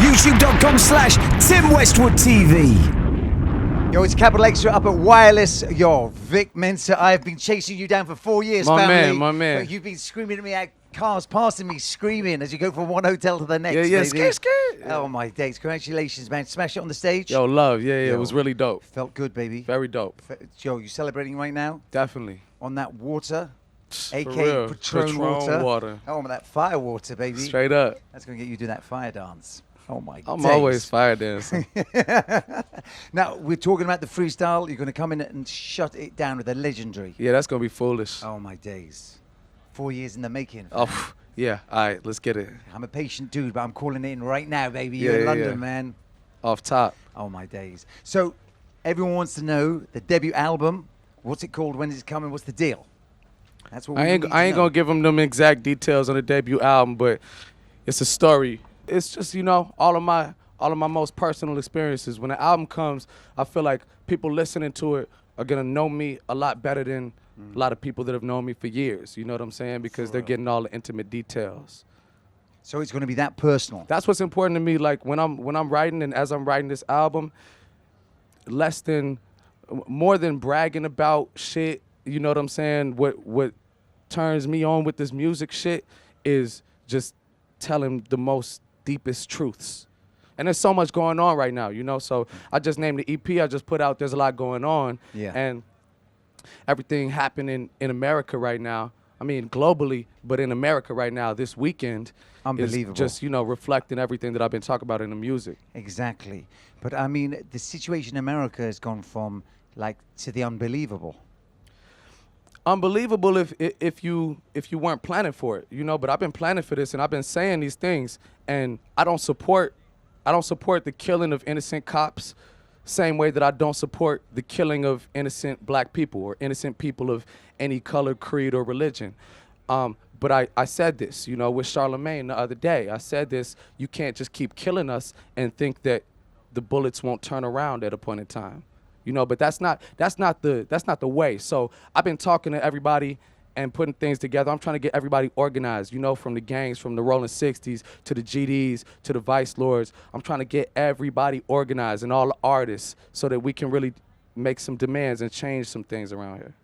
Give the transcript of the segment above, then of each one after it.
YouTube.com/Tim Westwood TV. Yo, it's Capital Extra up at Wireless. Yo, Vic Mensa, I have been chasing you down for 4 years, family. My man. But you've been screaming at me at cars passing me, screaming as you go from one hotel to the next. Yeah, baby. skirt. Oh, my days. Congratulations, man. Smash it on the stage. Yo, love. Yeah, Yo. it was really dope. Felt good, baby. Very dope. Yo, you celebrating right now? Definitely. On that water? For AK real. Patron water. Oh, that fire water, baby. Straight up. That's going to get you to do that fire dance. Oh, my I'm days. always fire dancing. Now, we're talking about the freestyle. You're going to come in and shut it down with a legendary. Yeah, that's going to be foolish. Oh, my days. 4 years in the making. Oh, yeah. All right, let's get it. I'm a patient dude, but I'm calling it in right now, baby. You're in London, man. Off top. Oh, my days. So, everyone wants to know the debut album. What's it called? When is it coming? What's the deal? That's what I ain't going to give them exact details on the debut album, but it's a story. It's just, you know, all of my most personal experiences. When the album comes, I feel like people listening to it are going to know me a lot better than a lot of people that have known me for years. You know what I'm saying? Because they're getting all the intimate details. So it's going to be that personal. That's what's important to me. Like when I'm writing and as I'm writing this album, more than bragging about shit, you know what I'm saying? What turns me on with this music shit is just telling the most deepest truths. And there's so much going on right now, you know? So I just named the EP I just put out. There's a lot going on. Yeah. And everything happening in America right now, I mean globally, but in America right now, this weekend Unbelievable. is just, you know, reflecting everything that I've been talking about in the music. Exactly. But, I mean, the situation in America has gone from, like, to the unbelievable. Unbelievable if you weren't planning for it, you know. But I've been planning for this, and I've been saying these things, and I don't support the killing of innocent cops, same way that I don't support the killing of innocent black people or innocent people of any color, creed, or religion. But I said this, you know, with Charlemagne the other day. I said this: you can't just keep killing us and think that the bullets won't turn around at a point in time. You know, but that's not the way. So I've been talking to everybody and putting things together. I'm trying to get everybody organized, you know, from the gangs, from the Rolling 60s to the GDs to the Vice Lords. I'm trying to get everybody organized and all the artists so that we can really make some demands and change some things around here.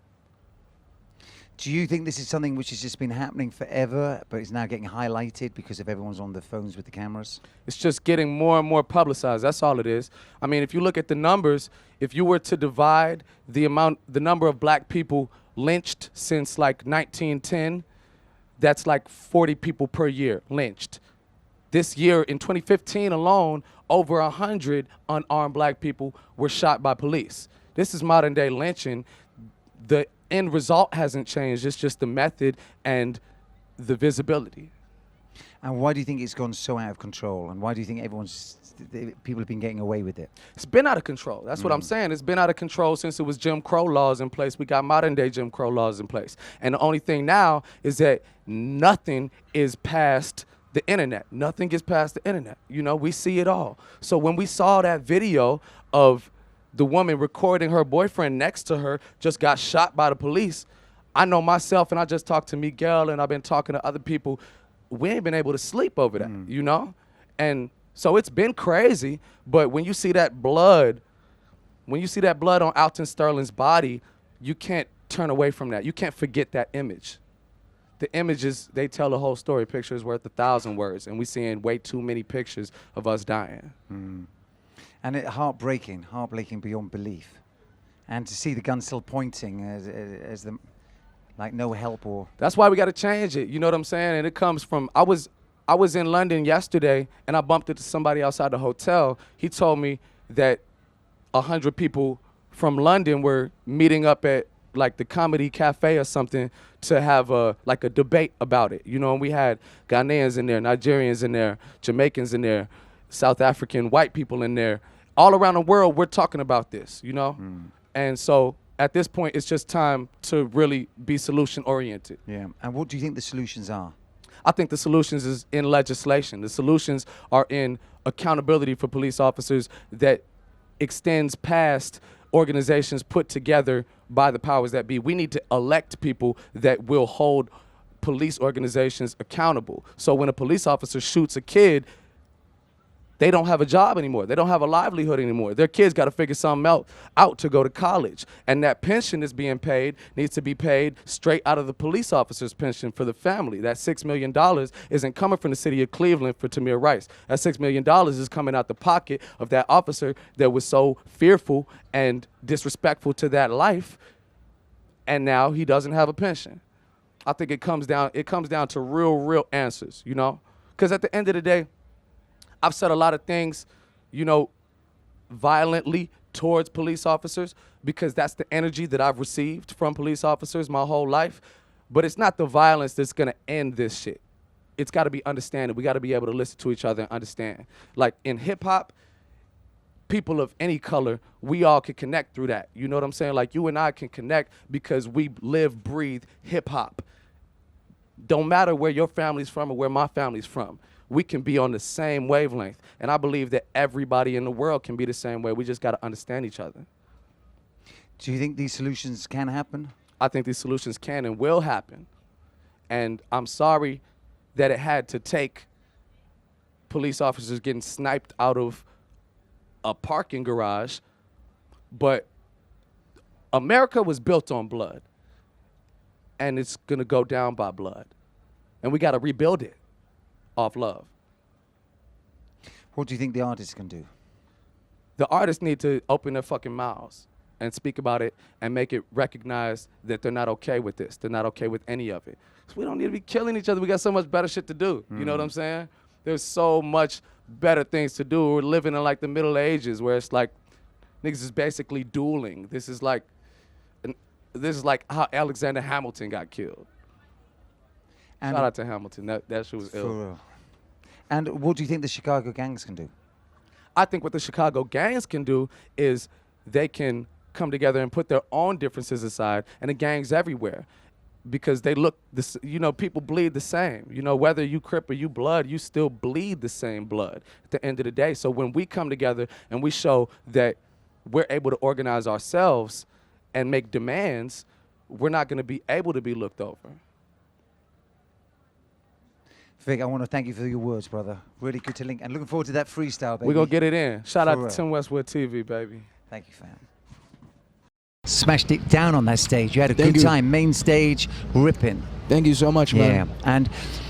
Do you think this is something which has just been happening forever, but is now getting highlighted because of everyone's on the phones with the cameras? It's just getting more and more publicized. That's all it is. I mean, if you look at the numbers, if you were to divide the number of black people lynched since like 1910, that's like 40 people per year lynched. This year, in 2015 alone, over 100 unarmed black people were shot by police. This is modern day lynching. The end result hasn't changed. It's just the method and the visibility. And why do you think it's gone so out of control? And why do you think people have been getting away with it? It's been out of control. That's what I'm saying. It's been out of control since it was Jim Crow laws in place. We got modern day Jim Crow laws in place. And the only thing now is that nothing is past the internet. Nothing gets past the internet. You know, we see it all. So when we saw that video of the woman recording her boyfriend next to her just got shot by the police, I know myself, and I just talked to Miguel, and I've been talking to other people, we ain't been able to sleep over that, you know? And so it's been crazy, but when you see that blood on Alton Sterling's body, you can't turn away from that. You can't forget that image. The images, they tell the whole story. Picture is worth 1,000 words, and we're seeing way too many pictures of us dying. And heartbreaking beyond belief. And to see the gun still pointing as the, like, no help or... That's why we got to change it. You know what I'm saying? And it comes from, I was in London yesterday, and I bumped into somebody outside the hotel. He told me that 100 people from London were meeting up at, like, the Comedy Cafe or something to have a debate about it. You know, and we had Ghanaians in there, Nigerians in there, Jamaicans in there, South African white people in there. All around the world, we're talking about this, you know? And so at this point, it's just time to really be solution-oriented. Yeah. And what do you think the solutions are? I think the solutions is in legislation. The solutions are in accountability for police officers that extends past organizations put together by the powers that be. We need to elect people that will hold police organizations accountable. So when a police officer shoots a kid, They don't have a job anymore. They don't have a livelihood anymore. Their kids got to figure something out to go to college. And that pension is being paid, needs to be paid straight out of the police officer's pension for the family. That $6 million isn't coming from the city of Cleveland for Tamir Rice. That $6 million is coming out the pocket of that officer that was so fearful and disrespectful to that life, and now he doesn't have a pension. I think it comes down to real answers, you know? Because at the end of the day, I've said a lot of things, you know, violently towards police officers because that's the energy that I've received from police officers my whole life. But it's not the violence that's going to end this shit. It's got to be understanding. We got to be able to listen to each other and understand. Like in hip hop, people of any color, we all can connect through that. You know what I'm saying? Like you and I can connect because we live, breathe hip hop. Don't matter where your family's from or where my family's from. We can be on the same wavelength. And I believe that everybody in the world can be the same way. We just got to understand each other. Do you think these solutions can happen? I think these solutions can and will happen. And I'm sorry that it had to take police officers getting sniped out of a parking garage, but America was built on blood, and it's gonna go down by blood. And we gotta rebuild it off love. What do you think the artists can do? The artists need to open their fucking mouths and speak about it and make it recognized that they're not okay with this. They're not okay with any of it. 'Cause we don't need to be killing each other. We got so much better shit to do. You know what I'm saying? There's so much better things to do. We're living in like the Middle Ages where it's like niggas is basically dueling. This is like how Alexander Hamilton got killed. And Shout out to Hamilton. That shit was for ill. real. And what do you think the Chicago gangs can do? I think what the Chicago gangs can do is they can come together and put their own differences aside, and the gangs everywhere, because they look, people bleed the same. You know, whether you Crip or you Blood, you still bleed the same blood at the end of the day. So when we come together and we show that we're able to organize ourselves and make demands, we're not going to be able to be looked over. Vic, I want to thank you for your words, brother. Really good to link. And looking forward to that freestyle, baby. We're going to get it in. Shout For out real. to Tim Westwood TV, baby. Thank you, fam. Smashed it down on that stage. You had a Thank good you. time. Main stage, ripping. Thank you so much, man. Yeah. And